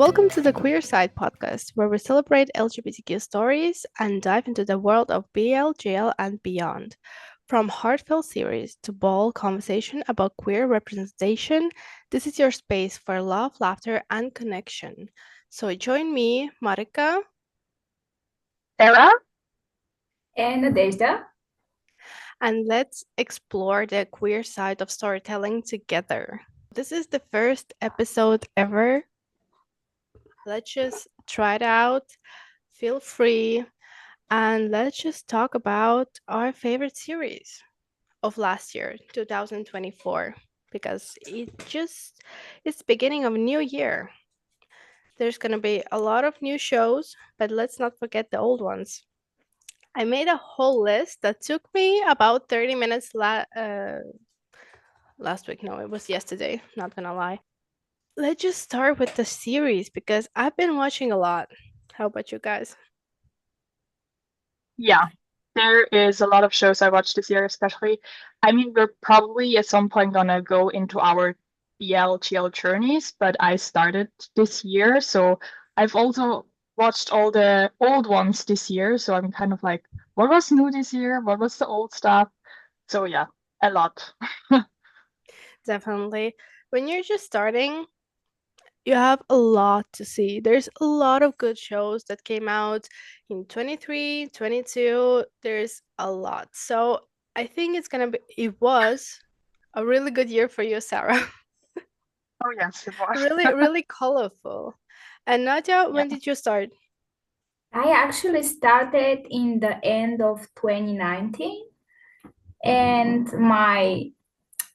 Welcome to the Queer Side podcast, where we celebrate LGBTQ stories and dive into the world of BL, JL, and beyond. From heartfelt series to bold conversation about queer representation, this is your space for love, laughter, and connection. So join me, Marika, Sarah? And Nadezhda. and let's explore the queer side of storytelling together. This is the first episode ever. Let's just try it out. Feel free. And let's just talk about our favorite series of last year, 2024, because it's beginning of a new year. There's going to be a lot of new shows, but let's not forget the old ones. I made a whole list that took me about 30 minutes last week. No, it was yesterday, not gonna lie. Let's just start with the series because I've been watching a lot. How about you guys? Yeah, there is a lot of shows I watched this year, especially. I mean, we're probably at some point gonna go into our BL journeys, but I started this year, so I've also watched all the old ones this year. So I'm kind of like, what was new this year? What was the old stuff? So yeah, a lot. Definitely. When you're just starting, you have a lot to see. There's a lot of good shows that came out in 23, 22. There's a lot. So I think it was a really good year for you, Sarah. Oh yes, it was. Really, really colorful. And Nadia, Yeah. when did you start? I actually started in the end of 2019, and my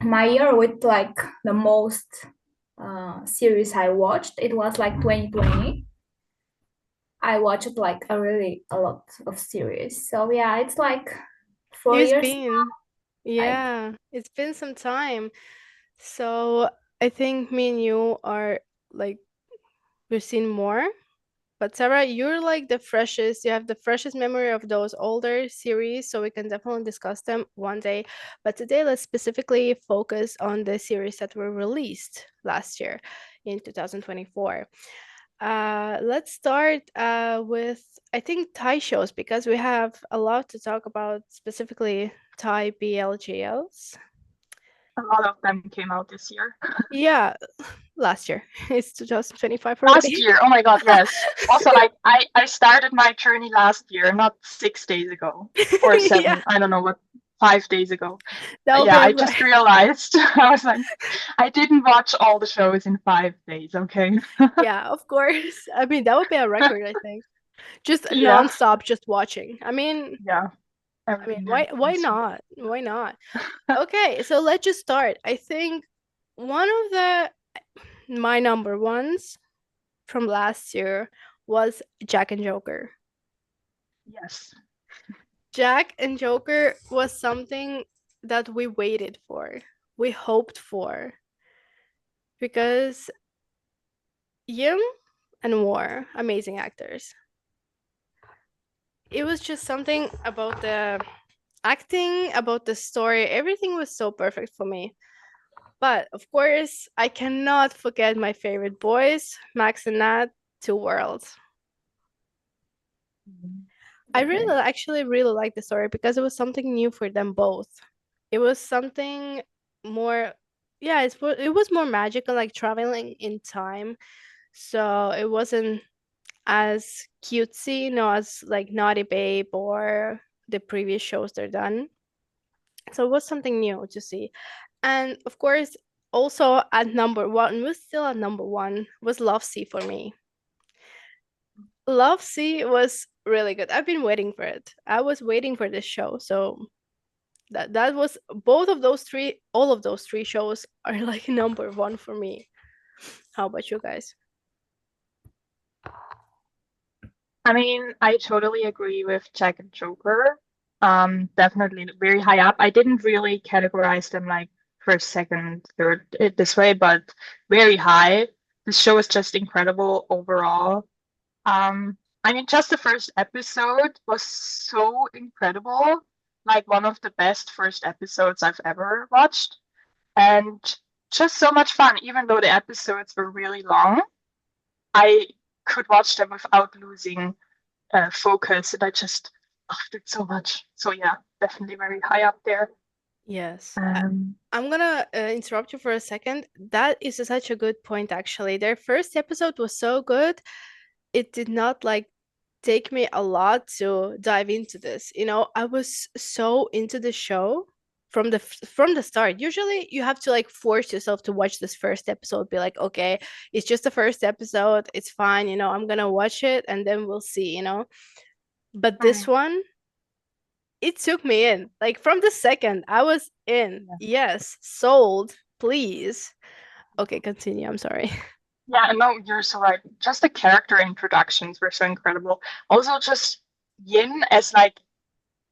year with like the most series I watched, it was like 2020. I watched like a lot of series. So yeah, it's like 4 It's years been, like yeah, it's been some time. So I think me and you are like, we've seen more. But Sarah, you're like the freshest. You have the freshest memory of those older series, so we can definitely discuss them one day. But today, let's specifically focus on the series that were released last year in 2024. Let's start with, I think, Thai shows because we have a lot to talk about, specifically Thai BLGLs. A lot of them came out this year. Yeah, last year. It's 2025 Last already. year, oh my God, yes. Also, like I started my journey last year, not 6 days ago or Yeah, seven. I don't know what, 5 days ago. that would Yeah, be a I just realized I was like, I didn't watch all the shows in 5 days. Okay. Yeah, of course. I mean, that would be a record, I think. Just Yeah, nonstop, just watching. yeah. I mean, Everything why really why comes from. not? Why not? Okay, so let's just start. I think one of the my number ones from last year was Jack and Joker. Yes. Jack and Joker was something that we waited for. We hoped for because Yim and War, amazing actors. It was just something about the acting, about the story, everything was so perfect for me. But of course, I cannot forget my favorite boys, Max and Nat, two worlds. Mhm. I definitely. actually really liked the story because it was something new for them both. It was something more, yeah, it was more magical, like traveling in time. So it wasn't as cutesy, no, as like Naughty Babe or the previous shows they're done. So it was something new to see. And of course, also at number one, was still at number one, was Love Sea for me. Love Sea was really good. I've been waiting for it. I was waiting for this show. So that was both of those three, all of those three shows are like number one for me. How about you guys? I mean, I totally agree with Jack and Joker. Definitely very high up. I didn't really categorize them like first, second, third this way, but very high. The show is just incredible overall. I mean, just the first episode was so incredible, like one of the best first episodes I've ever watched, and just so much fun, even though the episodes were really long. I could watch them without losing focus, and I just loved it so much. So yeah, definitely very high up there. Yes. Um, I'm gonna interrupt you for a second. That is such a good point, actually. Their first episode was so good. It did not like take me a lot to dive into this. You know, I was so into the show from the start. Usually you have to like force yourself to watch this first episode, be like, okay, it's just the first episode, it's fine, you know, I'm gonna watch it and then we'll see, you know. But this mm, one, it took me in. Like from the second I was in. yeah. Yes, sold, please. Okay, continue. I'm sorry. Yeah, no, you're so right. Just the character introductions were so incredible. Also, just Yin as like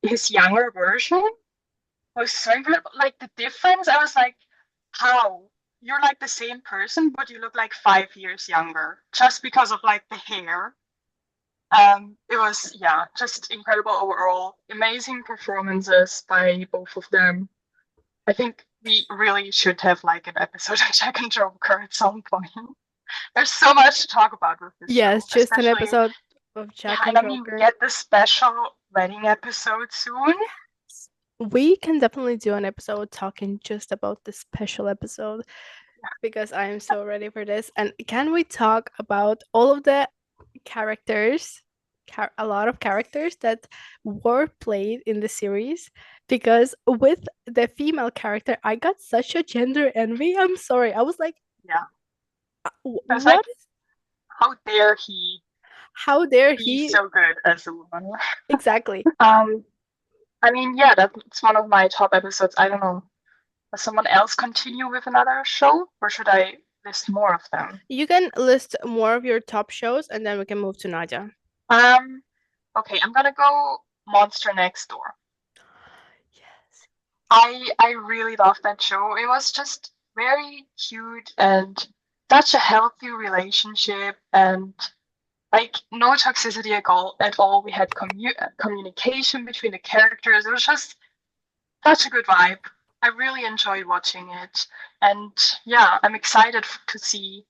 his younger version was so incredible. Like the difference, I was like, how? You're like the same person, but you look like 5 years younger just because of like the hair. It was, yeah, just incredible overall. Amazing performances by both of them. I think we really should have like an episode of Jack and Joker at some point. There's so much to talk about with this Yes, show, just an especially, episode of yeah, Jack and and I mean, we Joker. get the special wedding episode soon. We can definitely do an episode talking just about this special episode because I am so ready for this. And can we talk about all of the characters, a lot of characters that were played in the series? Because with the female character, I got such a gender envy. I'm sorry. I was like, Yeah, I was like, what is, how dare he how dare be he? so good as a woman? Exactly. Um, I mean, yeah, that's one of my top episodes. I don't know. Does someone else continue with another show, or should I list more of them? You can list more of your top shows and then we can move to Nadia. Um, okay, I'm gonna go Monster Next Door. Yes. I really loved that show. It was just very cute and such a healthy relationship, and like no toxicity at all. At all, we had communication between the characters. It was just such a good vibe. I really enjoyed watching it, and yeah, I'm excited to see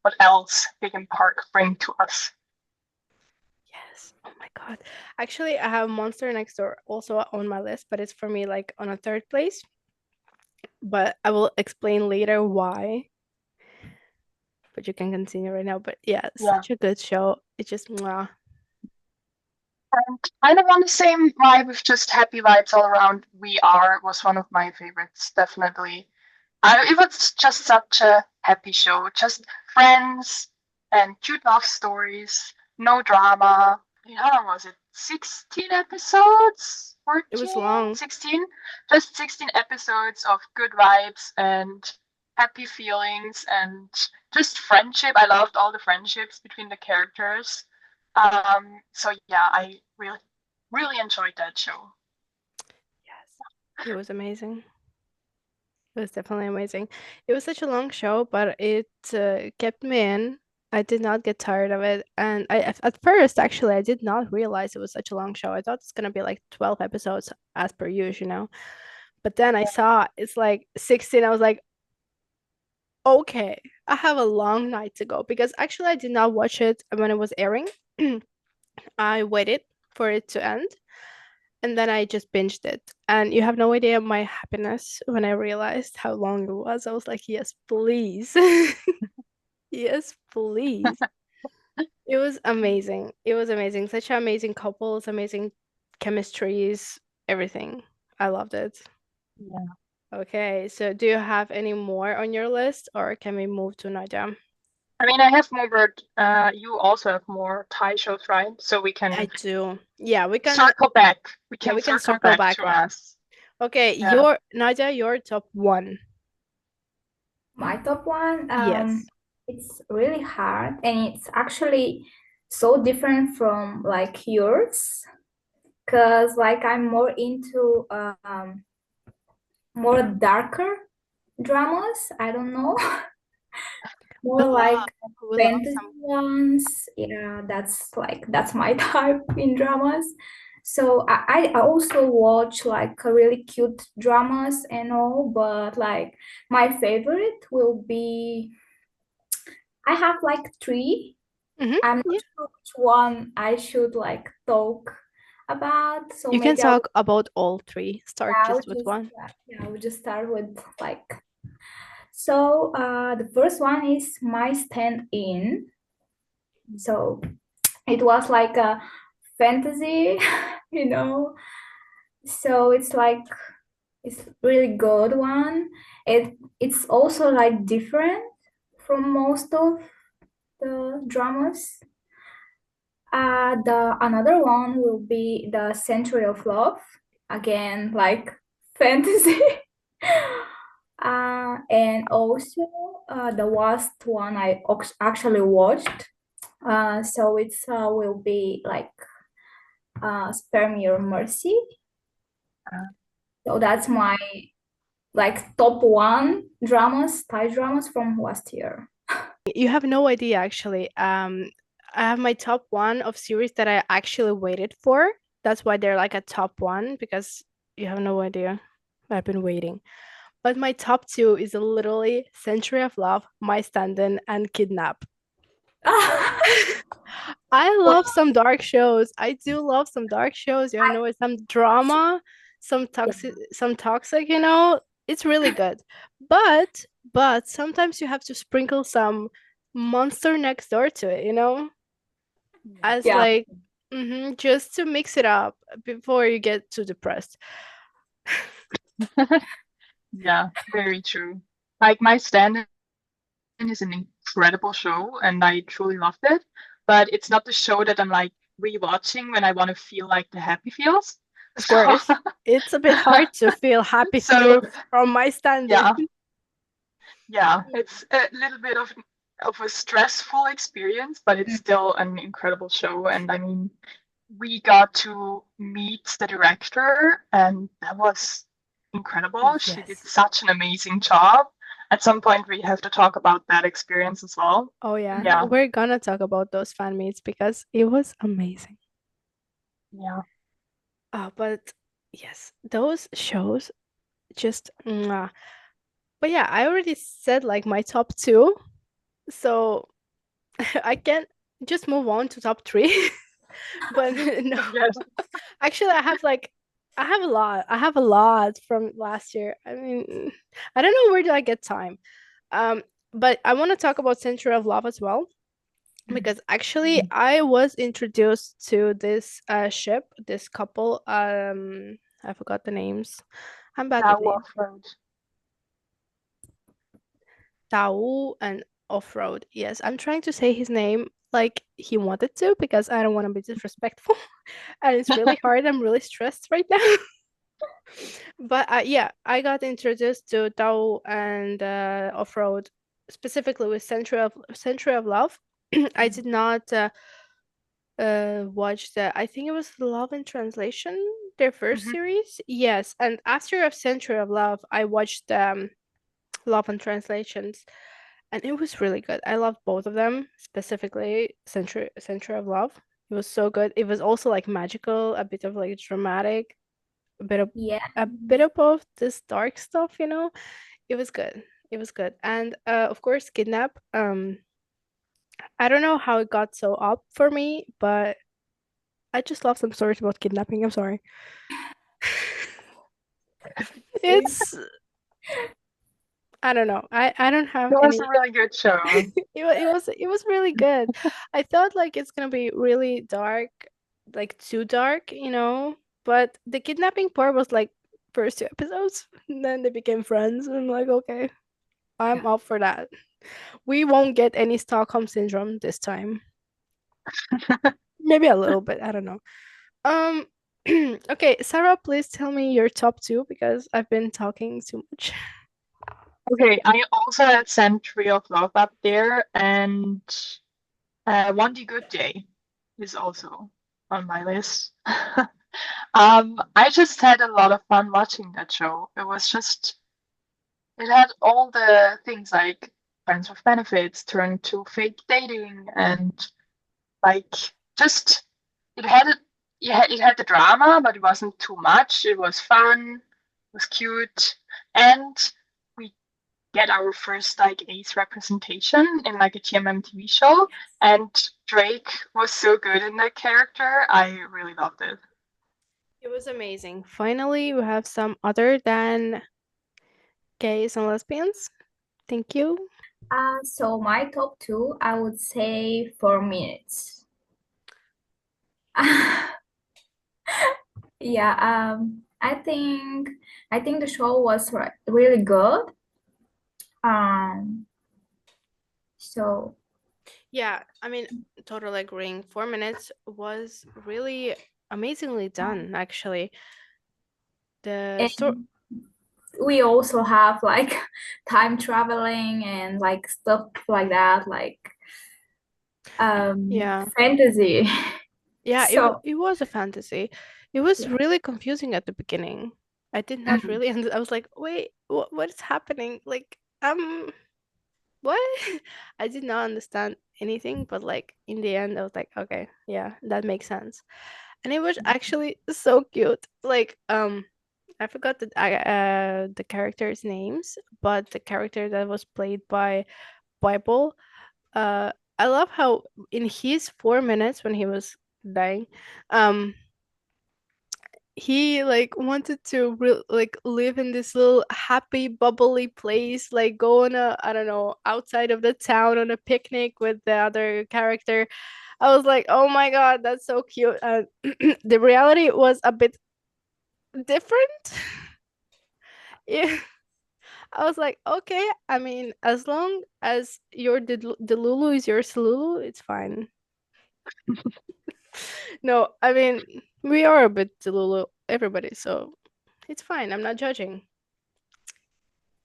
what else Big and Park bring to us. Yes. Oh my God. Actually, I have Monster Next Door also on my list, but it's for me like on a third place. But I will explain later why. But you can continue right now. But yeah, Yeah. such a good show. It just mwah. And kind of on the same vibe with just happy vibes all around. We Are was one of my favorites, definitely. It was just such a happy show. Just friends and cute love stories, no drama. How long was it? 16 episodes? It was 14? long. 16? Just 16 episodes of good vibes and happy feelings and just friendship. I loved all the friendships between the characters. So yeah, I really enjoyed that show. Yes. It was amazing. It was definitely amazing. It was such a long show, but it kept me in. I did not get tired of it. And at first, actually, I did not realize it was such a long show. I thought it's gonna be like 12 episodes as per usual, you know. But then I saw it's like 16. I was like, okay, I have a long night to go because actually I did not watch it when it was airing. I waited for it to end and then I just binged it. And you have no idea my happiness when I realized how long it was. I was like, yes, please. Yes, please. It was amazing. It was amazing. Such an amazing couples, amazing chemistries, everything. I loved it. Yeah. Okay, so do you have any more on your list or can we move to Nadia? I mean, I have more, but you also have more Thai shows, right? So we I can do. Yeah, we can circle back. We yeah, can we can circle circle back back. to us. Okay, Yeah. your Nadia, your top one. My top one, Yes. it's really hard and it's actually so different from like yours because like I'm more into more darker dramas. I don't know. We More love like we love fantasy some ones. Yeah, that's my type in dramas. So I also watch like a really cute dramas and all, but like my favorite will be I have like three. I'm not Yeah. sure which one I should like talk about. So You can maybe I will, talk about all three. Start I will just with just one. yeah, I will just start with like so the first one is my stand in. So it was like a fantasy, you know. So it's really good one. It's also like different from most of the dramas. The another one will be the Century of Love. Again, like fantasy. And also the last one I actually watched. So it's will be like Spare Me Your Mercy. Uh, So that's my like top one dramas, Thai dramas from last year. You have no idea, actually. I have my top one of series that I actually waited for. That's why they're like a top one because you have no idea. I've been waiting. But my top two is literally Century of Love, My Stand-In, and Kidnap. I Well, love some dark shows. I do love some dark shows. You know, some drama, yeah. some toxic, you know. It's really good. But but sometimes you have to sprinkle some monster next door to it, you know? As Yeah. like just to mix it up before you get too depressed. yeah, very true. Like my stand is an incredible show and I truly loved it. But it's not the show that I'm like rewatching when I want to feel like the happy feels. Of So course, it's a bit hard to feel happy feels so from my stand-in. yeah, yeah, it's a little bit of a stressful experience, but it's Mm. still an incredible show. And I mean, we got to meet the director, and that was incredible. She did Yes. such an amazing job. At some point, we have to talk about that experience as well. Oh yeah, Yeah, we're gonna talk about those fan meets because it was amazing. yeah. But yes, those shows just mwah. But yeah, I already said like my top two, so I can just move on to top three. But no, Yes. actually, I have a lot. I have a lot from last year. I mean, I don't know where do I get time. Um, but I want to talk about Century of Love as well because actually I was introduced to this ship, this couple. I forgot the names. I'm bad with Now names. off-road. Tau and Off-Road. Yes, I'm trying to say his name like he wanted to because I don't want to be disrespectful. And it's really hard. I'm really stressed right now. But yeah, I got introduced to Tao and Off-Road specifically with Century of Love. I did not watch the I think it was Love in Translation, their first Mhm. series. Yes, and after a Century of Love, I watched Love and Translations, and it was really good. I loved both of them, specifically Century of Love. It was so good. It was also like magical, a bit of like dramatic, a bit of Yeah. a bit of both this dark stuff, you know. It was good. It was good. And of course, Kidnap. I don't know how it got so up for me, but I just love some stories about kidnapping. I'm sorry. It's I don't know. I don't have It was a any. really good show. It was really good. I thought like it's gonna be really dark, like too dark, you know. But the kidnapping part was like first two episodes, and then they became friends. And I'm like, okay, I'm up for that. We won't get any Stockholm syndrome this time. Maybe a little bit. I don't know. Um. Okay, Sarah, please tell me your top two because I've been talking too much. Okay, I also had Century of Love up there, and One Day Good Day is also on my list. I just had a lot of fun watching that show. It had all the things like friends with benefits turned to fake dating and like just it had it, yeah, it had the drama, but it wasn't too much. It was fun, it was cute, and we get our first like ace representation in like a TMM TV show, and Drake was so good in that character. I really loved it. It was amazing. Finally, we have some other than gays and lesbians. Thank you. So my top two, I would say 4 minutes. Yeah, I think the show was really good. Um, so Yeah, I mean, totally agreeing. 4 minutes was really amazingly done, actually. The story, and we also have like time traveling and like stuff like that, like yeah. fantasy. Yeah, So it was a fantasy. It was yeah. really confusing at the beginning. I did not Mm. really, and I was like, wait, what is happening? Like, what? I did not understand anything, but like in the end, I was like, okay, yeah, that makes sense. And it was actually so cute. Like, I forgot the characters' names, but the character that was played by Bible, I love how in his 4 minutes when he was dying, um, he like wanted to like live in this little happy bubbly place, like go on a, I don't know, outside of the town on a picnic with the other character. I was like, oh my god, that's so cute. The reality was a bit different. Yeah, I was like, okay, I mean, as long as your Delulu is your Salulu, it's fine. No, I mean, we are a bit Delulu, everybody, so it's fine. I'm not judging.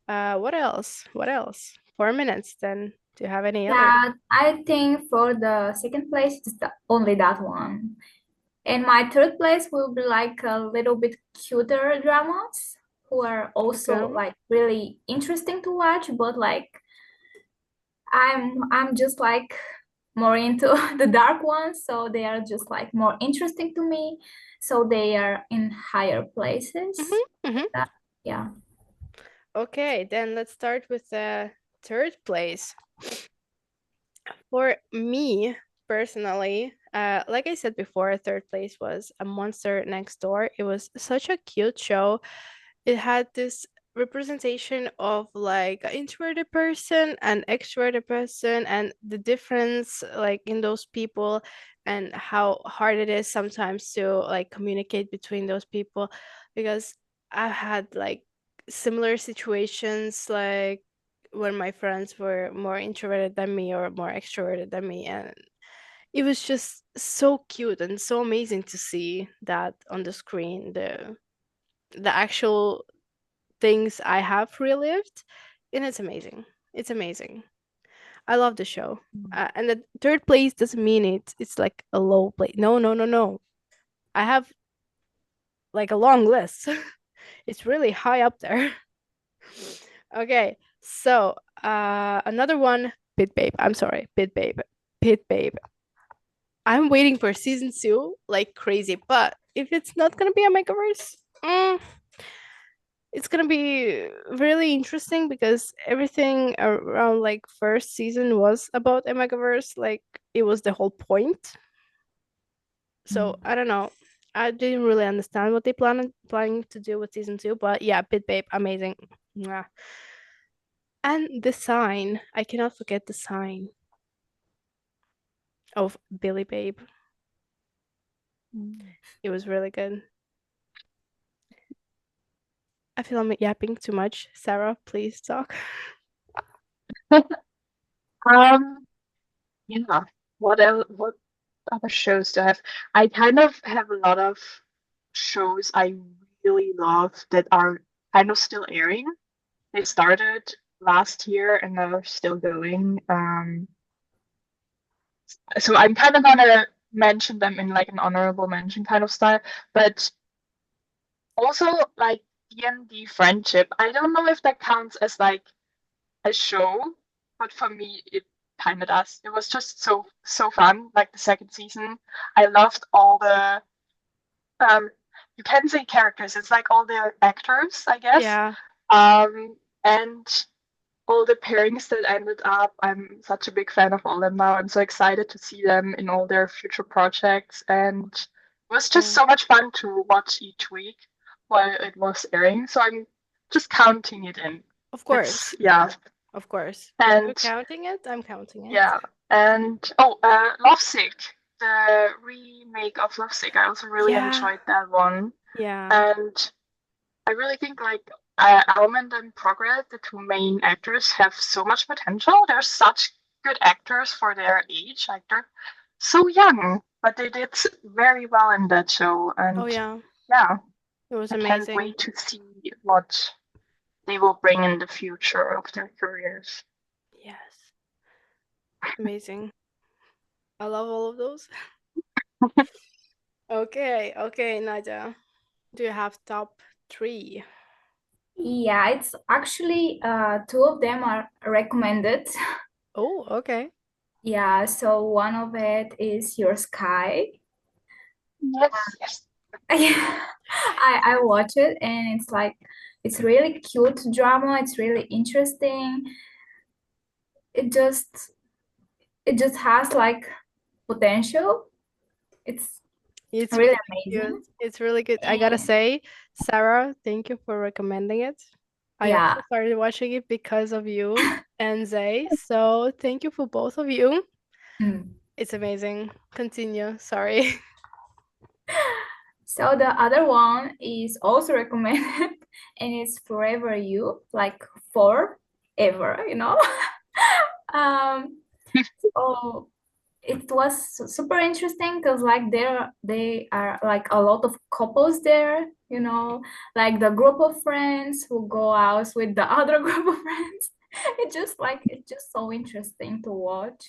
What else? What else? 4 minutes then. Do you have any other? Yeah, I think for the second place, it's only that one. And my third place will be like a little bit cuter dramas who are also Okay. like really interesting to watch, but like I'm just like more into the dark ones, so they are just like more interesting to me. So they are in higher places. Mm-hmm. That, yeah. Okay, then let's start with the third place. For me personally, like I said before, third place was A Monster Next Door. It was such a cute show. It had this representation of like an introverted person and extroverted person, and the difference like in those people, and how hard it is sometimes to like communicate between those people, because I've had like similar situations, like when my friends were more introverted than me or more extroverted than me, and it was just so cute and so amazing to see that on the screen, the actual things I have relived, and it's amazing. It's amazing. I love the show. And the third place doesn't mean it's like a low place. No, no, no, no. I have like a long list. It's really high up there. Okay, so another one, Pit Babe. I'm sorry, Pit Babe. Pit Babe. I'm waiting for season two like crazy, but if it's not gonna be a Megaverse, it's gonna be really interesting because everything around like first season was about a Megaverse, like it was the whole point. So I don't know. I didn't really understand what they planning to do with season two, but yeah, Pit Babe, amazing. Mwah. And the sign, I cannot forget the sign of Billy Babe. Mm. It was really good. I feel I'm yapping too much. Sarah, please talk. Um, yeah. What else? What other shows do I have? I kind of have a lot of shows I really love that are kind of still airing. They started last year and are still going. So I'm kind of gonna mention them in like an honorable mention kind of style, but also like D&D Friendship. I don't know if that counts as like a show, but for me it kind of does. It was just so fun. Like the second season, I loved all the um you can say characters. It's like all the actors, I guess. Yeah. Um and all the pairings that ended up. I'm such a big fan of all of them now. I'm so excited to see them in all their future projects, and it was just Yeah. so much fun to watch each week while it was airing. So I'm just counting it in. Of It's course. yeah, Of course. You're and counting it? I'm counting it. yeah, and oh, Lovesick, the remake of Lovesick. I also really Yeah. enjoyed that one, Yeah. and I really think like Almond and Progress, the two main actors, have so much potential. They're such good actors for their age. Like they're so young, but they did very well in that show. Oh And yeah. yeah, It was I can't amazing. wait to see what they will bring in the future of their careers. Yes. Amazing. I love all of those. Okay, okay, Nadia. Do you have top three? Yeah, it's actually two of them are recommended. Oh, okay. Yeah, so one of it is Your Sky. Yes, yes. I watch it and it's like it's really cute drama. It's really interesting. It just it just has like potential. It's It's really really cute. amazing. It's really good. I gotta And say, Sarah, thank you for recommending it. I yeah. also started watching it because of you and Zay, so thank you for both of you. Mm. It's amazing. Continue. Sorry. So the other one is also recommended and it's Forever You, like forever, you know? Um, so it was super interesting because like they are like a lot of couples there, you know, like the group of friends who go out with the other group of friends. It's just so interesting to watch.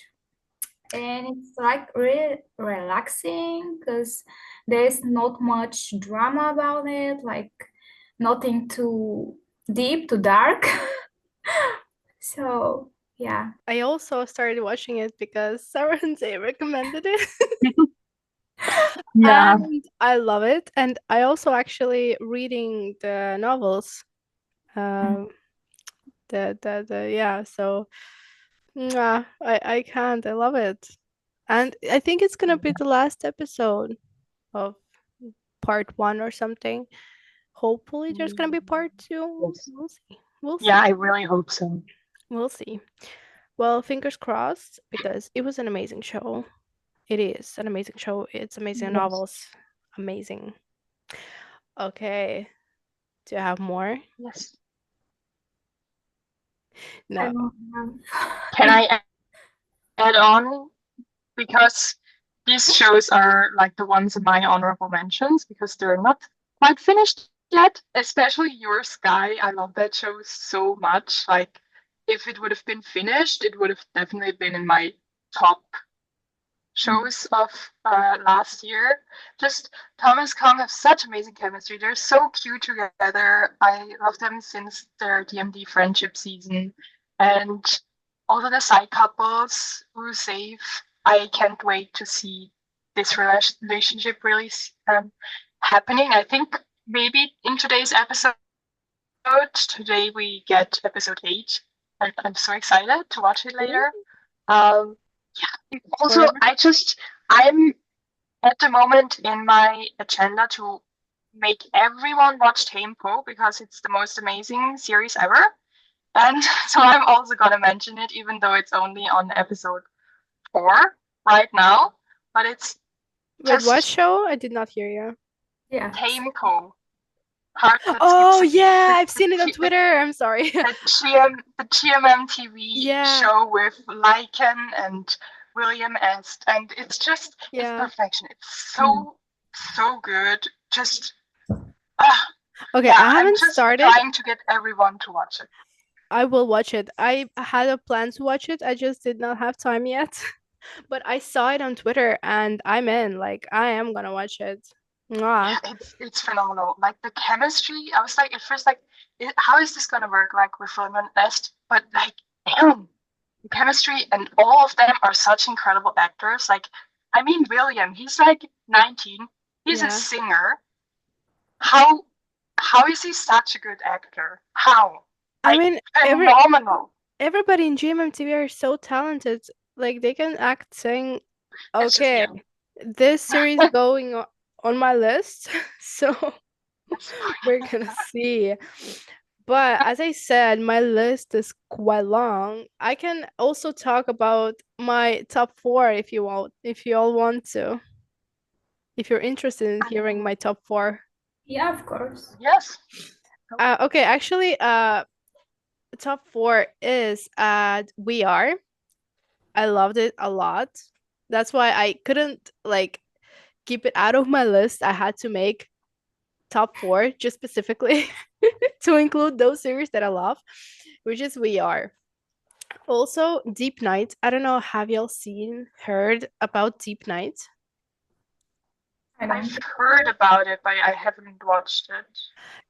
And it's like really relaxing because there's not much drama about it, like nothing too deep, too dark. So yeah. I also started watching it because Sarah and Zay recommended it. Yeah. And I love it. And I also actually reading the novels. Mm. Um, the yeah. So I can't. I love it. And I think it's gonna be the last episode of part one or something. Hopefully, there's gonna be part two. Yes. We'll see. We'll Yeah, see. I really hope so. We'll see. Well, fingers crossed because it was an amazing show. It is an amazing show. It's amazing Yes. novels. Amazing. Okay. Do you have more? Yes. No. Can I add on? Because these shows are like the ones in my honorable mentions because they're not quite finished yet. Especially Your Sky. I love that show so much. Like, if it would have been finished, it would have definitely been in my top shows of last year. Just Thomas Kong have such amazing chemistry. They're so cute together. I love them since their DMD friendship season. And all of the side couples who save, I can't wait to see this relationship really happening. I think maybe in today's episode, today we get episode 8. And I'm so excited to watch it later. Ooh, Um, also, whatever. I'm at the moment in my agenda to make everyone watch Tempo because it's the most amazing series ever. And so I'm also gonna mention it, even though it's only on episode 4 right now. But it's Wait, what just show? I did not hear you. Yeah. Tempo. Heart that Oh skips a beat. yeah, I've seen it on Twitter. I'm sorry. The GMM TV Yeah, show with Lycan and William Est, and it's yeah. perfection. It's Mm. so good. Just ah, Okay, yeah, I I'm haven't just started. trying to get everyone to watch it. I will watch it. I had a plan to watch it. I just did not have time yet. But I saw it on Twitter and I'm in. Like I am gonna watch it. Mwah. Yeah, it's phenomenal. Like the chemistry, I was like at first like, how is this gonna work? Like with William and Est, but like, damn, the chemistry and all of them are such incredible actors. Like, I mean, William, he's like 19. He's a Yeah. singer. How how is he such a good actor? How? I Like mean, every phenomenal. everybody in GMMTV are so talented. Like they can act, sing. It's just Okay, yeah. this series going on my list, so Yes. we're gonna see. But as I said, my list is quite long. I can also talk about my top four if you want, if you all want to. If you're interested in hearing my top four. Yeah, of course. Yes. Okay, actually, top four is We Are. I loved it a lot. That's why I couldn't like keep it out of my list. I had to make top four just specifically to include those series that I love, which is We Are. Also, Deep Night. I don't know, have y'all heard about Deep Night? I don't I've think heard so. about it, but I haven't watched it.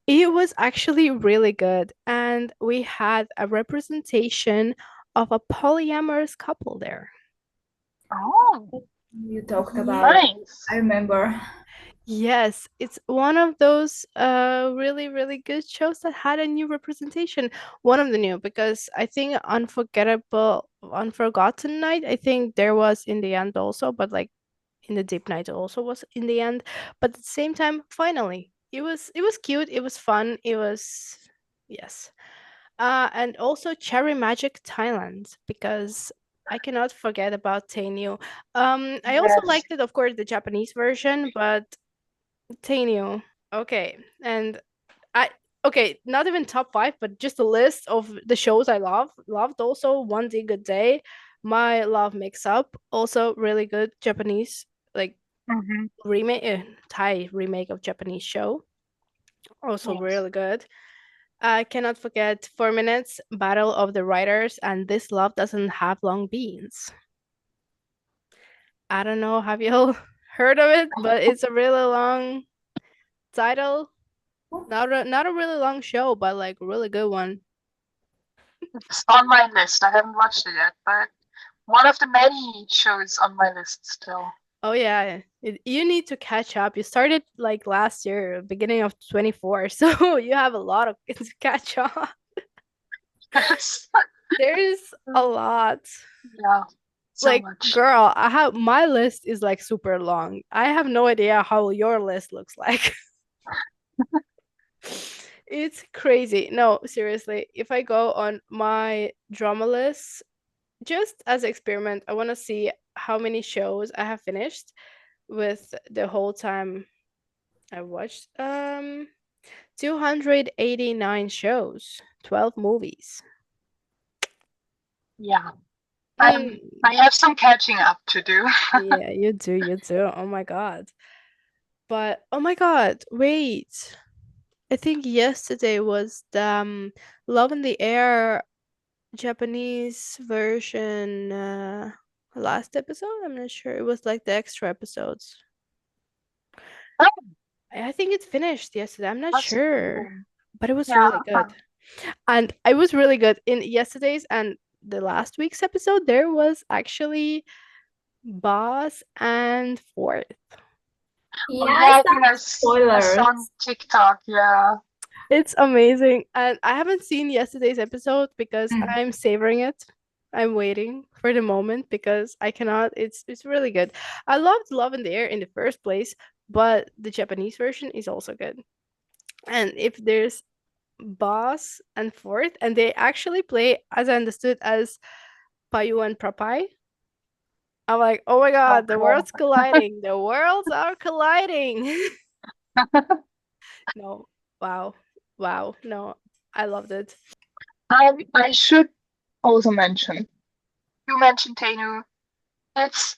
It was actually really good, and we had a representation of a polyamorous couple there. Oh, You talked about Yeah. it. nice. I remember. Yes, it's one of those really really good shows that had a new representation. One of the new, because I think Unforgotten Night, I think there was in the end also, but like in the Deep Night also was in the end. But at the same time, finally, it was cute, it was fun, it was yes. And also Cherry Magic Thailand, because I cannot forget about Tainyu. I also Yes. liked it, of course, the Japanese version, but Tainyu. Okay, and I okay, not even top five, but just a list of the shows I loved also One Day Good Day, My Love Mix Up, also really good Japanese like Mm-hmm. remake, Thai remake of Japanese show, also Yes. really good. I cannot forget 4 Minutes, Battle of the Writers, and This Love Doesn't Have Long Beans. I don't know, have you all heard of it? But it's a really long title. Not a really long show, but like a really good one. It's on my list. I haven't watched it yet, but one of the many shows on my list still. Oh yeah, you need to catch up. You started like last year, beginning of 24, so you have a lot of to catch up. Yes. There's a lot. Yeah, so Like, much. girl, I have my list is like super long. I have no idea how your list looks like. It's crazy. No, seriously. If I go on my drama list, just as an experiment, I want to see how many shows I have finished with the whole time I watched. 289 shows, 12 movies. Yeah. Mm, I have some catching up to do. yeah, you do. Oh my god. But oh my god, wait. I think yesterday was the Love in the Air Japanese version last episode. I'm not sure. It was like the extra episodes. Oh, I think it finished yesterday. I'm not sure. possibly. But it was Yeah. really good. And I was really good in yesterday's and the last week's episode. There was actually Boss and Fourth. Oh Yeah, I yeah, saw yes. I saw spoilers. on TikTok. Yeah. It's amazing. And I haven't seen yesterday's episode because Mm. I'm savoring it. I'm waiting for the moment because I cannot. It's really good. I loved Love in the Air in the first place, but the Japanese version is also good. And if there's Boss and Fourth, and they actually play, as I understood, as Payu and Prapai. I'm like, oh my Oh, god, the cool. worlds colliding. The worlds are colliding. No, wow, wow. No, I loved it. I should also mention. You mentioned Tenu. It's.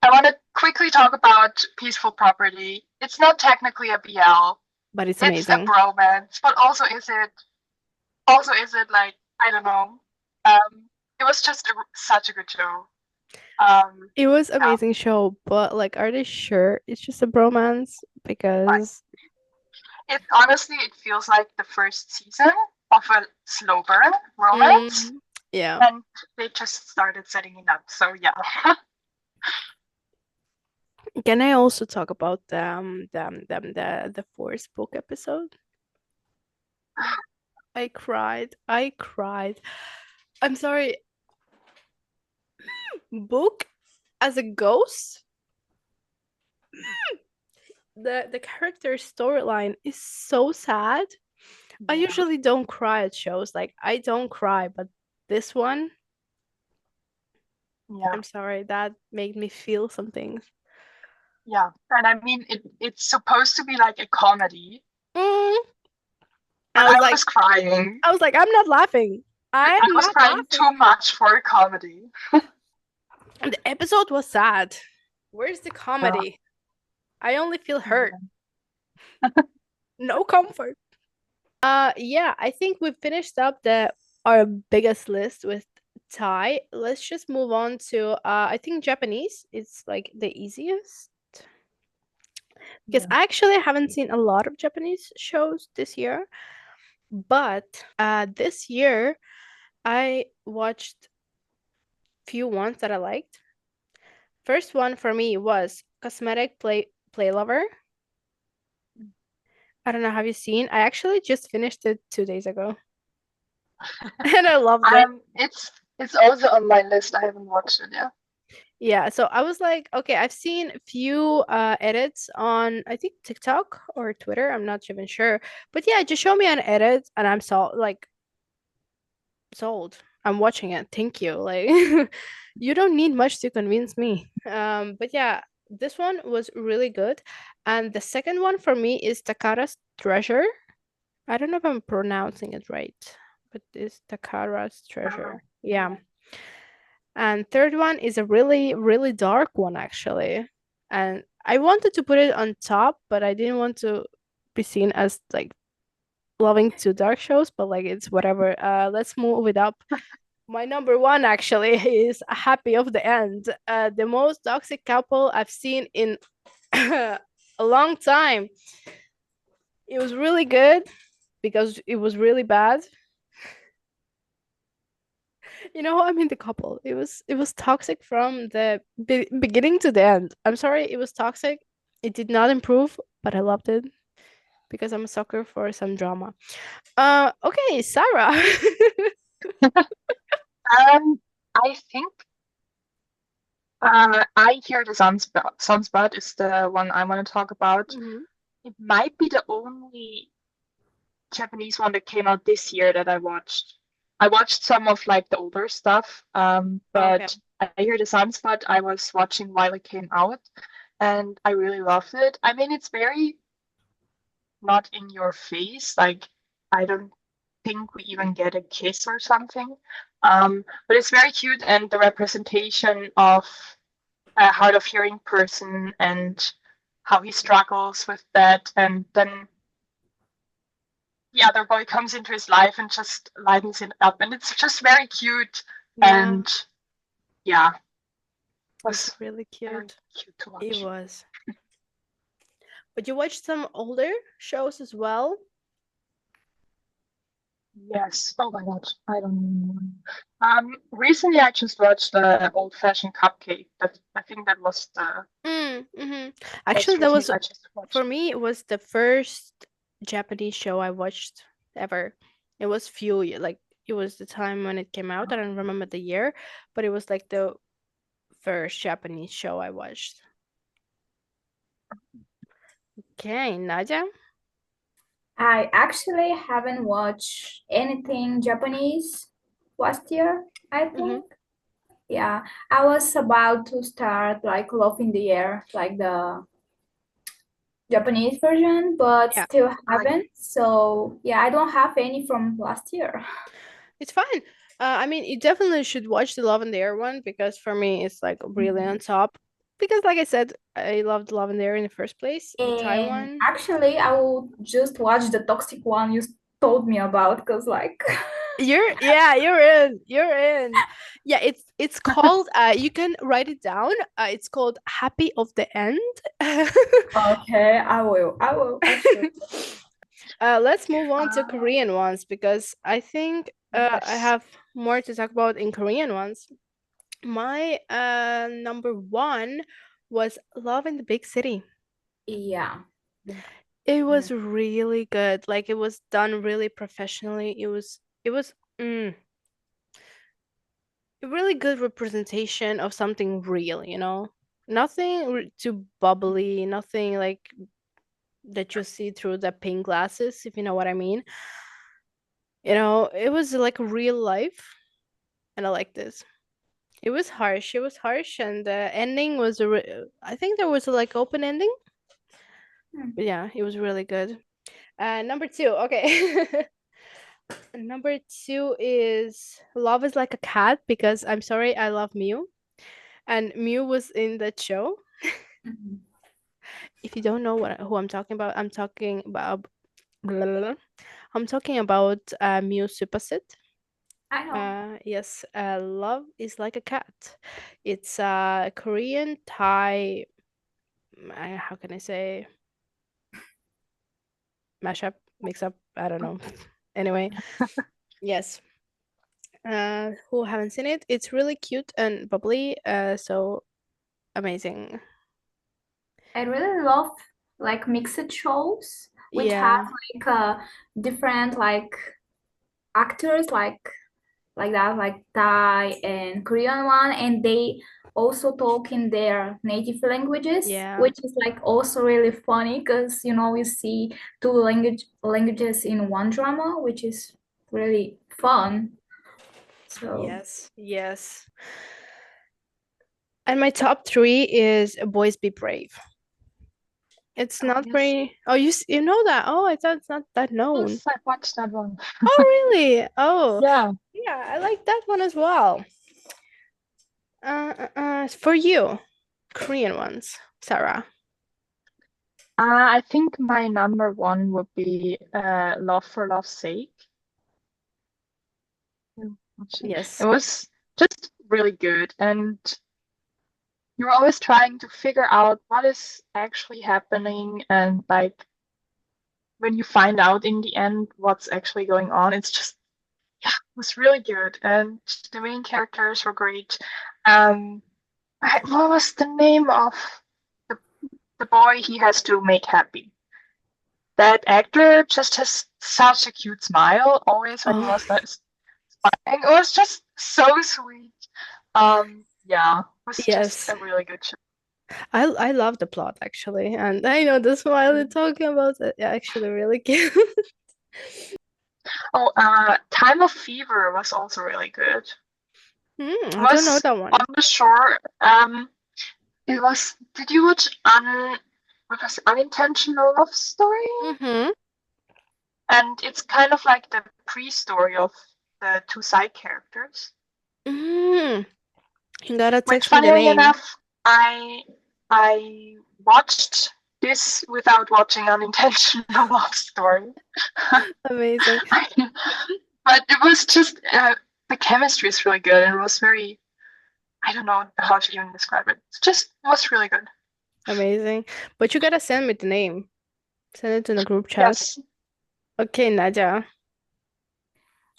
I want to quickly talk about Peaceful Property. It's not technically a BL. But it's It's a amazing. bromance, but also is it? Also, is it like I don't know? It was just such a good show. It was Yeah, amazing show, but like, are they sure it's just a bromance? but Because it honestly it feels like the first season of a slow burn romance, mm, yeah. and they just started setting it up. So yeah. Can I also talk about the fourth book episode? I cried. I cried. I'm sorry, Book as a ghost? The character storyline is so sad. I Yeah, usually don't cry at shows. Like I don't cry, but this one, yeah, I'm sorry, that made me feel some things. yeah. And I mean, it's supposed to be like a comedy, Mm, but I was like, I'm not laughing. I I am was not crying too laughing. much for a comedy. And the episode was sad. Where's the Yeah, comedy? I only feel hurt, yeah, no comfort. Yeah, I think we finished up the our biggest list with Thai. Let's just move on to I think Japanese. It's like the easiest because yeah. I actually haven't seen a lot of Japanese shows this year, but this year I watched few ones that I liked. First one for me was Cosmetic Play Lover. I don't know, have you seen? I actually just finished it 2 days ago and I loved it. It's also on my list. I haven't watched it yet. Yeah, so I was like, okay, I've seen a few edits on I think TikTok or Twitter, I'm not even sure. But yeah, just show me an edit and I'm sold. I'm watching it. Thank you. Like you don't need much to convince me. But yeah, this one was really good. And the second one for me is Takara's Treasure. I don't know if I'm pronouncing it right, but it's Takara's Uh, Treasure. Yeah. yeah. And third one is a really, really dark one actually. And I wanted to put it on top, but I didn't want to be seen as like loving too dark shows, but like it's whatever. Let's move it up. My number one actually is Happy of the End. The most toxic couple I've seen in a long time. It was really good because it was really bad. You know, I mean the couple. It was toxic from the beginning to the end. I'm sorry, it was toxic. It did not improve, but I loved it because I'm a sucker for some drama. Okay, Sarah. I think I Hear the Sunspot is the one I want to talk about. Mhm. It might be the only Japanese one that came out this year that I watched. I watched some of like the older stuff, Okay. but I Hear the Sunspot I was watching while it came out, and I really loved it. I mean, it's very not in your face. Like, I don't think we even get a kiss or something. But it's very cute, and the representation of a hard of hearing person and how he struggles with that, and then the other boy comes into his life and just lightens it up, and it's just very cute. Yeah, And yeah, it's was really very cute. cute to It watch. was. But you watched some older shows as well? Yes. Oh my God. I don't know. Recently I just watched the Old Fashioned Cupcake. That I think that was the Mm-hmm. most Actually, that recent was I just for watched. me. It was the first Japanese show I watched ever. It was like it was the time when it came out. I don't remember the year, but it was like the first Japanese show I watched. Okay, Nadia. I actually haven't watched anything Japanese last year, I Mm-hmm. think. Yeah, I was about to start like Love in the Air, like the Japanese version, but Yeah, still Ah, yeah. haven't. So yeah, I don't have any from last year. it's fine. I mean, you definitely should watch the Love and the Air one because for me, it's like really on Mhm. top. Because, like I said, I loved Love and the Air in the first place. The Thai And one. actually, I will just watch the toxic one you told me about because like You're in. Yeah, it's called you can write it down. It's called Happy of the End. okay, I should. Let's move on to Uh, Korean ones because I think I yes. have more to talk about in Korean ones. My number one was Love in the Big City. Yeah. It Mm. was really good. Like it was done really professionally. It was a really good representation of something real, you know? Nothing too bubbly, nothing like that you see through the pink glasses, if you know what I mean. You know, it was like real life, and I like this. It was harsh. It was harsh, and the ending was I think there was a like open ending. Hmm. But yeah, it was really good. Number two. Okay. Number two is Love is Like a Cat because I'm sorry, I love Mew. And Mew was in that show. Mhm. If you don't know who I'm talking about, blah, blah, blah. I'm talking about Mew Superset. I know. Yes, Love is Like a Cat. It's a Korean Thai. How can I say mashup, mix up? I don't know. Anyway, yes. Who haven't seen it? It's really cute and bubbly. So amazing. I really love like mixed shows which have Yeah, like different like actors like that, like Thai and Korean one, and they also talk in their native languages, yeah, which is like also really funny because you know we see two languages in one drama, which is really fun. So yes, yes. And my top three is Boys Be Brave. It's Oh, not yes. very. Oh, you know that? Oh, I thought it's not that known. Yes, I watched that one. Oh, really? Oh, Yeah. yeah, I like that one as well. For you, Korean ones, Sarah. I think my number one would be Love for Love's Sake. Yeah, actually, it Yes, was just really good, and you're always trying to figure out what is actually happening, and like when you find out in the end what's actually going on, it's just yeah, it was really good, and the main characters were great. Um, what was the name of the the boy he has to make happy? That actor just has such a cute smile always when he oh, was like smiling. It was just so sweet. Yeah, it was just yes. a really good show. I love the plot actually, and I know the smile you're talking about is actually really cute. Oh, Time of Fever was also really good. It I don't know was that on one. the shore. It was. Did you watch what was it, Unintentional Love Story? Mm-hmm. And it's kind of like the pre-story of the two side characters. Mm. You gotta Which, text me the funnily name. enough, I watched this without watching Unintentional Love Story. Amazing, But it was just the chemistry is really good, and it was very I don't know how to even describe it. It was really good. amazing. But you gotta send me the name. Send it in the group chat. Yes. Okay, Nadia.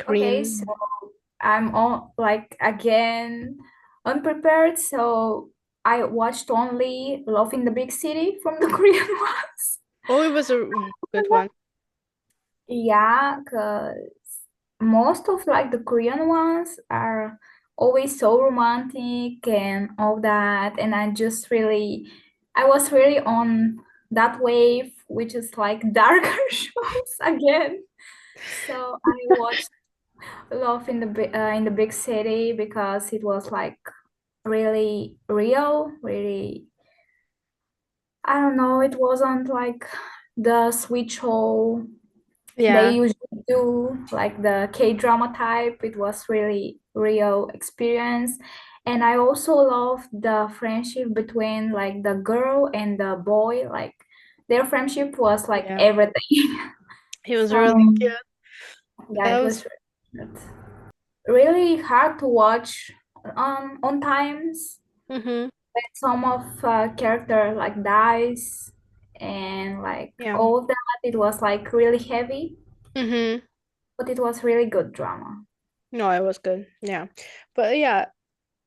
okay, so Korean. I'm on like again unprepared, so I watched only Love in the Big City from the Korean ones. Oh, it was a good one. Yeah, because most of like the Korean ones are always so romantic and all that, and I was really on that wave, which is like darker shows again. So I watched Love in the Big City because it was like really real, really. I don't know. It wasn't like the sweet show they Yeah, usually do, like the K-drama type. It was really real experience. And I also love the friendship between like the girl and the boy. Like their friendship was like yeah. everything. He was So really Mm. cute. yeah, That it was was really hard to watch on times. mm-hmm. When some of character like dies and like Yeah. all that, it was like really heavy, Mm-hmm. but it was really good drama. No, it was good. Yeah. But yeah,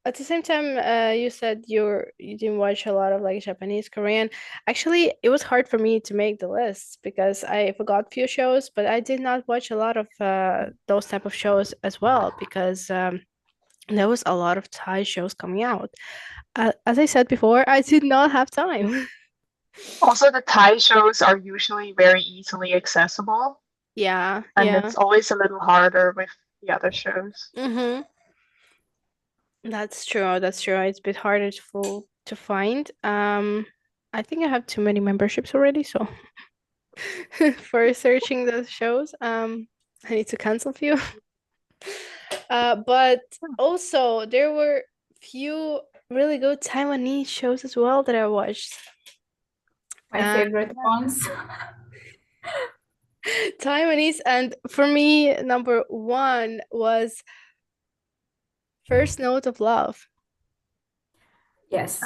at the same time, you said you didn't watch a lot of like Japanese, Korean. Actually, it was hard for me to make the list because I forgot few shows, but I did not watch a lot of those type of shows as well because there was a lot of Thai shows coming out. As I said before, I did not have time. Also, the Thai shows are usually very easily accessible, Yeah, and yeah. it's always a little harder with the other shows. Mm-hmm. That's true. That's true. It's a bit harder to find. I think I have too many memberships already, so for searching those shows, I need to cancel a few. But also there were few really good Taiwanese shows as well that I watched. My favorite ones. Taiwanese, and for me, number one was First Note of Love. Yes.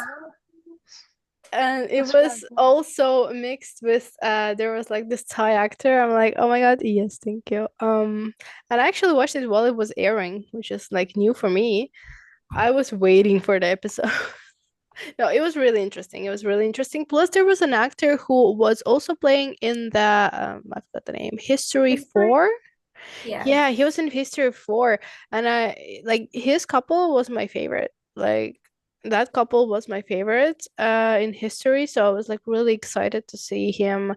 And it That's really was good. also mixed with there was like this Thai actor. I'm like, oh my God, yes, thank you. And I actually watched it while it was airing, which is like new for me. I was waiting for the episode. No, it was really interesting. It was really interesting. Plus, there was an actor who was also playing in the I forgot the name, History History? 4. Yes. Yeah, he was in History 4, and I like his couple was my favorite. Like that couple was my favorite in History, so I was like really excited to see him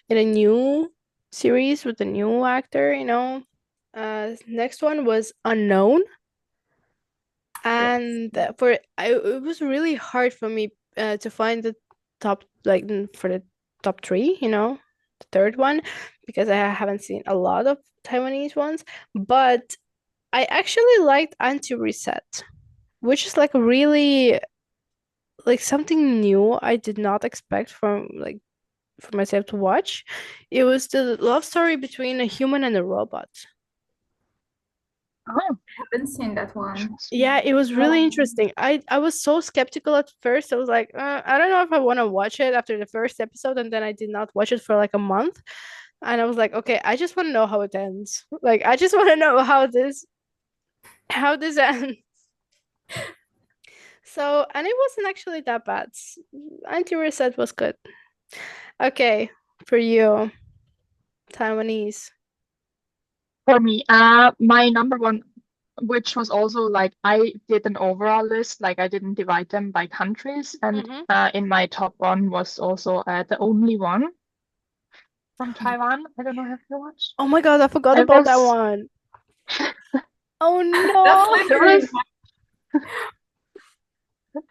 in a new series with a new actor, you know. Next one was Unknown, Yes. and it was really hard for me to find the top for the top three, you know, the third one, because I haven't seen a lot of Taiwanese ones, but I actually liked Anti Reset, which is like really like something new I did not expect from like for myself to watch. It was the love story between a human and a robot. Oh, Haven't seen that one. Yeah, interesting. it was really No. interesting. I was so skeptical at first. I was like, I don't know if I want to watch it after the first episode, and then I did not watch it for like a month. And I was like, okay, I just want to know how it ends. Like, I just want to know how this ends. So, and it wasn't actually that bad. Anti Reset was good. Okay, for you, Taiwanese. For me, my number one, which was also like I did an overall list, like I didn't divide them by countries, and Mm-hmm. in my top one was also the only one from Taiwan. I don't know if you watched. Oh my God, I forgot It about that was one. Oh That's no. it literally was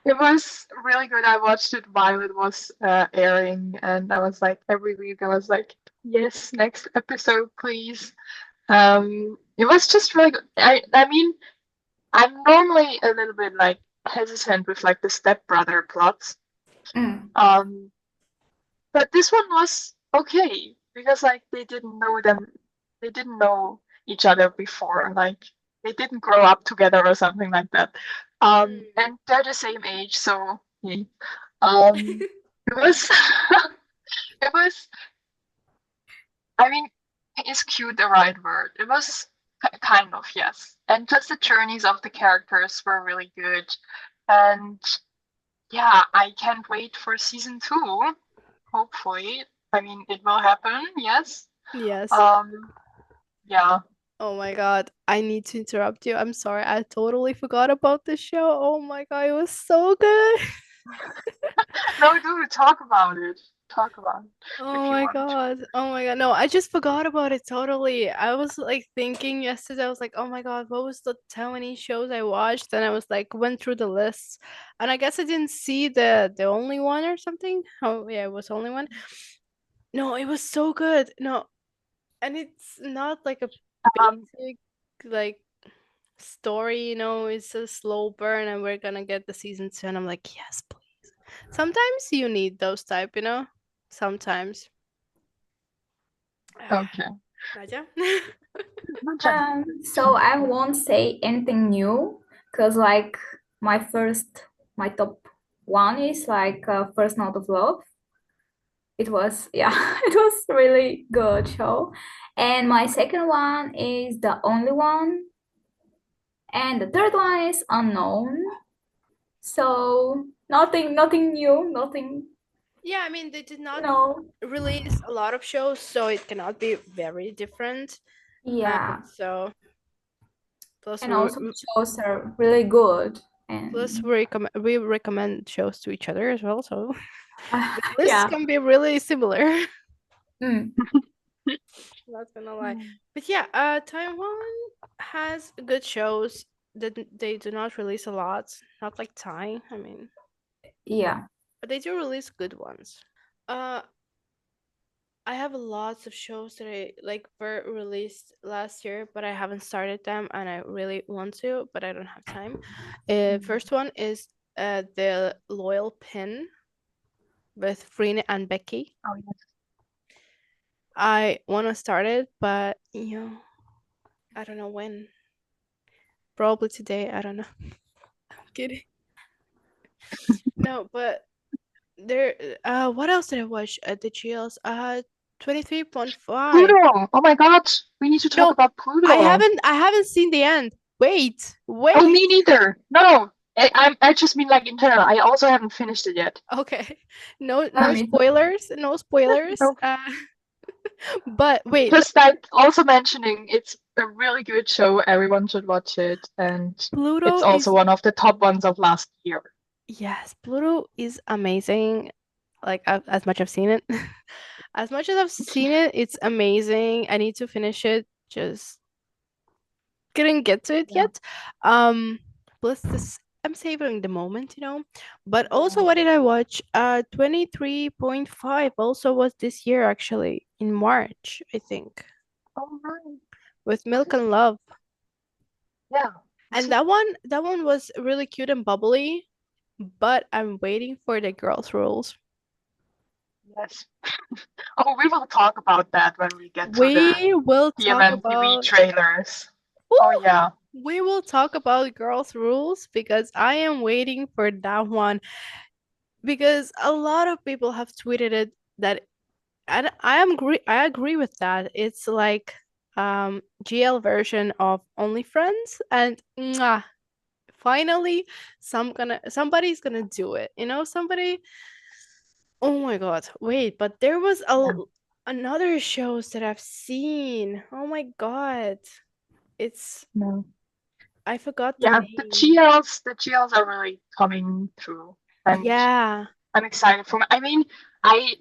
it was really good. I watched it while it was airing, and I was like every week I was like, yes, next episode, please. It was just really good. I mean, I'm normally a little bit like hesitant with like the stepbrother plots. Mm. Um, but this one was okay because like they didn't know each other before, like they didn't grow up together or something like that. And they're the same age, so yeah. Um, it was it was. I mean, is cute the right word? It was kind of, yes. And just the journeys of the characters were really good. And yeah, I can't wait for season two. Hopefully. I mean, it will happen, yes. Yes. Um, yeah. Oh my God, I need to interrupt you. I'm sorry. I totally forgot about this show. Oh my God, it was so good. No, do talk about it. Talk about it Oh if you my want to. God. Oh my God. No, I just forgot about it totally. I was like thinking yesterday, I was like, oh my God, what was the Taiwanese shows I watched? And I was like, went through the list. And I guess I didn't see the only one or something. Oh yeah, it was only one. No, it was so good. No, and it's not like a Um, basic like story, you know, it's a slow burn and we're gonna get the season two. And I'm like, yes, please. Sometimes you need those type, you know? Sometimes. okay. Nadia? So I won't say anything new because like my first, my top one is like First Note of Love. It was, yeah, it was really good show. And my second one is The Only One. And the third one is Unknown. So nothing new, nothing, Yeah, I mean, they did not no. release a lot of shows, so it cannot be very different. Yeah. So Plus, And also shows are really good. And we recommend shows to each other as well, so the lists yeah. can be really similar. Mm, Not gonna lie, but yeah, Taiwan has good shows that they do not release a lot. Not like Thai, I mean, yeah. but they do release good ones. Uh, I have lots of shows that I like were released last year, but I haven't started them, and I really want to, but I don't have time. First one is the Loyal Pin with Frina and Becky. Oh yes. I want to start it, but I don't know when. Probably today. I don't know. I'm kidding. No, but there. What else did I watch at the GLs? 23.5. Pluto. Oh my God. We need to talk No, about Pluto. I haven't seen the end. Wait, Oh, wait. me neither. No. I just mean like in general. I also haven't finished it yet. Okay. No, I no mean, spoilers. No spoilers. No. But wait, Just like also mentioning it's a really good show. Everyone should watch it. And it's Pluto also is one of the top ones of last year. yes, Pluto is amazing. Like as much I've seen it, as much as I've seen it, it's amazing. I need to finish it. Just couldn't get to it Yeah. yet. Plus this, I'm savoring the moment, But also, Yeah. what did I watch? 23.5 also was this year actually in March, I think, Oh, right. with Was Milk it? and Love. Yeah. Was And it? that one was really cute and bubbly, but I'm waiting for the girls' rules. Yes. Oh, we will talk about that when we get to the We will talk TMNTV about trailers. Oh Ooh, yeah. we will talk about girls' rules because I am waiting for that one because a lot of people have tweeted it that and I agree with that. It's like GL version of OnlyFriends and mwah, finally somebody's gonna do it. Somebody. Oh my god! Wait, but there was Yeah. another shows that I've seen. Oh my god! It's No. I forgot the Yeah, name. The GLs are really coming through, and Yeah. I'm excited for. I mean, I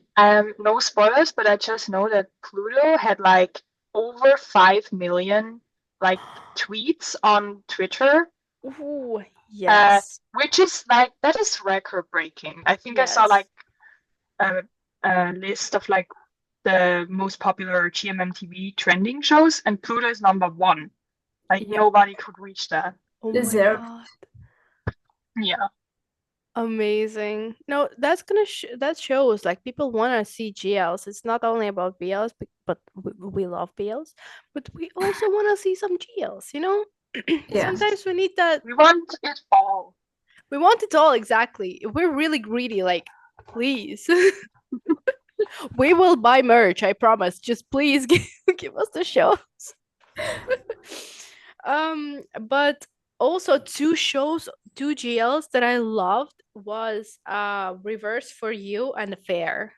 no spoilers, but I just know that Pluto had like over 5 million like tweets on Twitter, Ooh, yes. which is like that is record breaking. I think I saw Yes. like a, a list of like the most popular GMMTV trending shows, and Pluto is number one. Like Yeah. nobody could reach that. Oh my deserve. god. Yeah. Amazing. No, that shows like people want to see GLs. It's not only about BLs, but we love BLs, but we also want to see some GLs. Yes. Sometimes we need that. We want it all. We want it all exactly. We're really greedy. Like, please, we will buy merch. I promise. Just please give us the shows. But also two GLs that I loved was Reverse for You and Affair.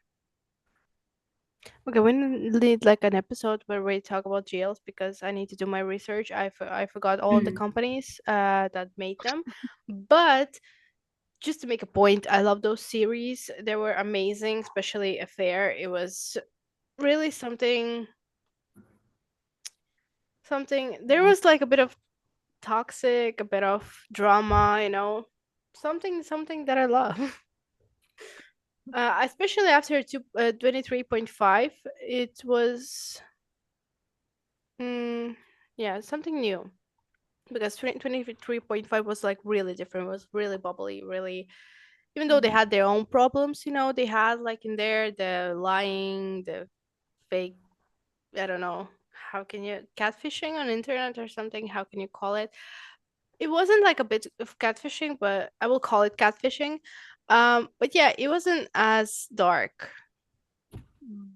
Okay, we need like an episode where we talk about GLs because I need to do my research. I forgot all of the Mm, companies that made them, but just to make a point, I love those series. They were amazing, especially Affair. It was really something. There was like a bit of toxic, a bit of drama, something that I love. Especially after 23.5, it was, mm, yeah, something new. Because 23.5 was like really different, was really bubbly, really, even though they Mm. had their own problems, they had like in there the lying, the fake, I don't know, how can you, catfishing on internet or something, how can you call it? It wasn't like a bit of catfishing, but I will call it catfishing. But yeah, it wasn't as dark.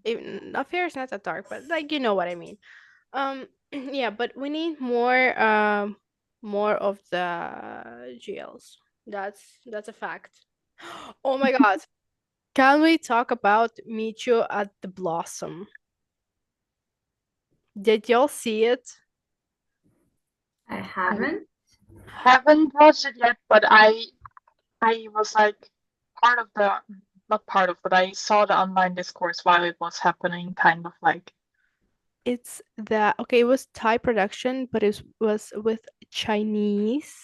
Even Affair is not that dark, but like you know what I mean. Yeah, but we need more of the GLs. That's a fact. Oh my god. Can we talk about Meet You at the Blossom? Did y'all see it? I I haven't. haven't watched it yet, but I was like part of the not part of, but I saw the online discourse while it was happening, kind of like. It's that okay, it was Thai production, but was with Chinese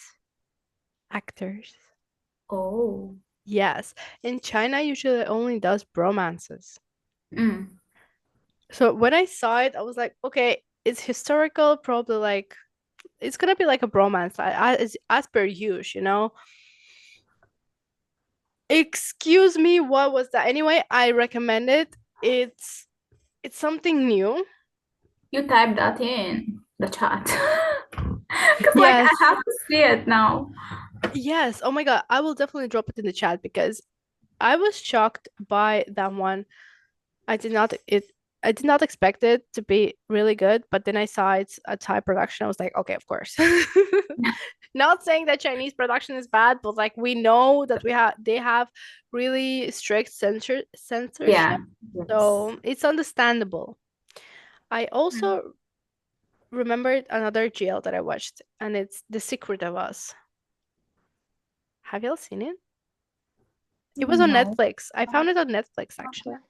actors. Oh. Yes. In China usually only does bromances. Mm. So when I saw it, I was like, okay, it's historical, probably like it's gonna be like a bromance, as per usual, you know. Excuse me, what was that? Anyway, I recommend it. It's something new. You type that in the chat. Because like I Yes, have to see it now. yes. Oh my God, I will definitely drop it in the chat because I was shocked by that one. I did not it I did not expect it to be really good, but then I saw it's a Thai production. I was like, okay, of course. Not saying that Chinese production is bad, but like we know that they have really strict Yeah. censorship, Yes. so it's understandable. I Mm. also remembered another jail that I watched, and it's The Secret of Us. Have y'all seen it? It was on No. Netflix. I Oh, found it on Netflix actually. okay.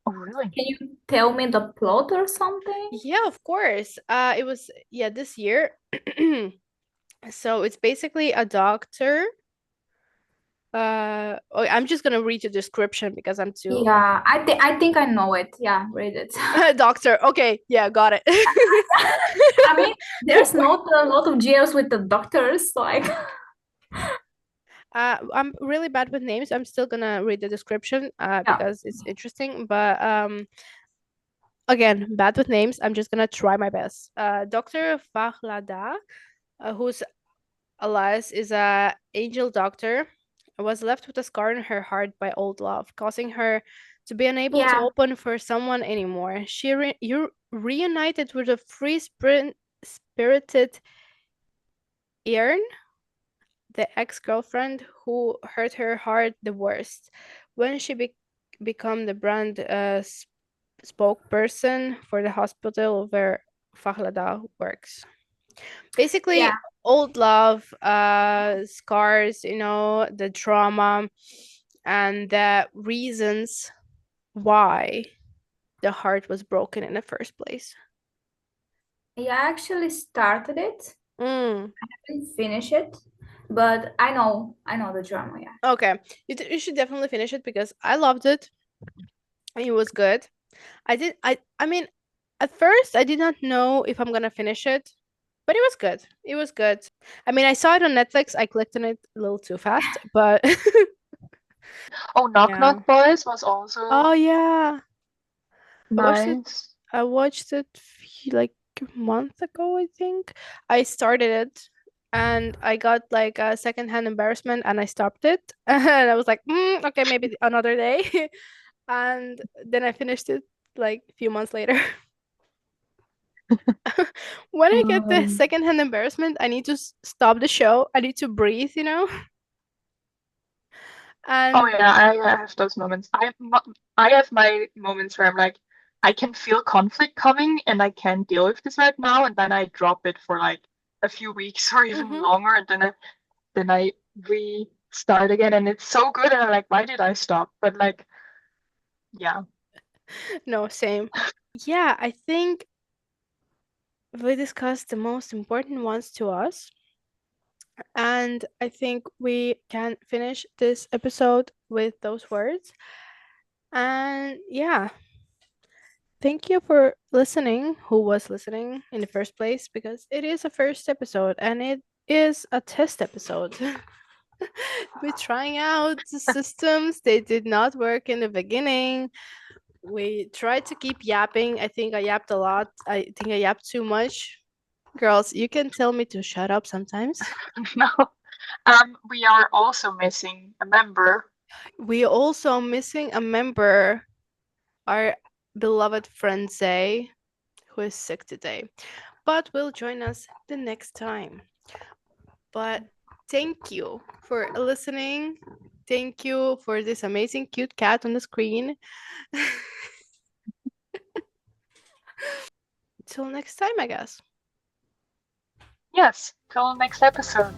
Oh, really? Can you tell me the plot or something? Yeah, of course. It was yeah this year. So it's basically a doctor. Oh, I'm just gonna read the description because I'm too Yeah, I think I know it. Yeah, read it. doctor. Okay, yeah, got it. I mean, there's not a lot of jails with the doctors, like I'm really bad with names. I'm still gonna read the description yeah. because it's interesting. But again, bad with names. I'm just gonna try my best. Dr. Fahlada, whose alias is a angel doctor, was left with a scar on her heart by old love, causing her to be unable to Yeah. open for someone anymore. She reunited with a spirited Earn, the ex-girlfriend who hurt her heart the worst. When she became the brand spokesperson for the hospital where Fahlada works. Basically, Yeah. old love, scars, you know, the trauma, and the reasons why the heart was broken in the first place. Yeah, I actually started it. Mm, I didn't finish it, but I know the drama, yeah. okay, you should definitely finish it because I loved it. It was good. I mean, at first I did not know if I'm gonna finish it, but it was good. It was good. I mean, I saw it on Netflix. I clicked on it a little too fast, but Oh, Knock yeah. Knock Boys was also Oh yeah. I watched it. nice. I watched it like a month ago, I think. I started it and I got like a secondhand embarrassment and I stopped it. And I was like, okay, maybe another day. And then I finished it like a few months later. When I get the Um, secondhand embarrassment, I need to stop the show. I need to breathe, you know? Oh And yeah, I have those moments. I have my moments where I'm like, I can feel conflict coming and I can't deal with this right now, and then I drop it for like a few weeks or even mhm. longer, and then I restart again, and it's so good, and I'm like, why did I stop? But like, yeah. No, same. Yeah, I think we discussed the most important ones to us. And I think we can finish this episode with those words. And yeah, thank you for listening, who was listening in the first place, because it is a first episode and it is a test episode. We're trying out the systems, they did not work in the beginning. We tried to keep yapping. I think I yapped a lot. I think I yapped too much. Girls, you can tell me to shut up sometimes. No. We are also missing a member. We also missing a member, our beloved friend Zay, who is sick today, but will join us the next time. But thank you for listening. Thank you for this amazing cute cat on the screen. Till next time, I guess. Yes, till next episode.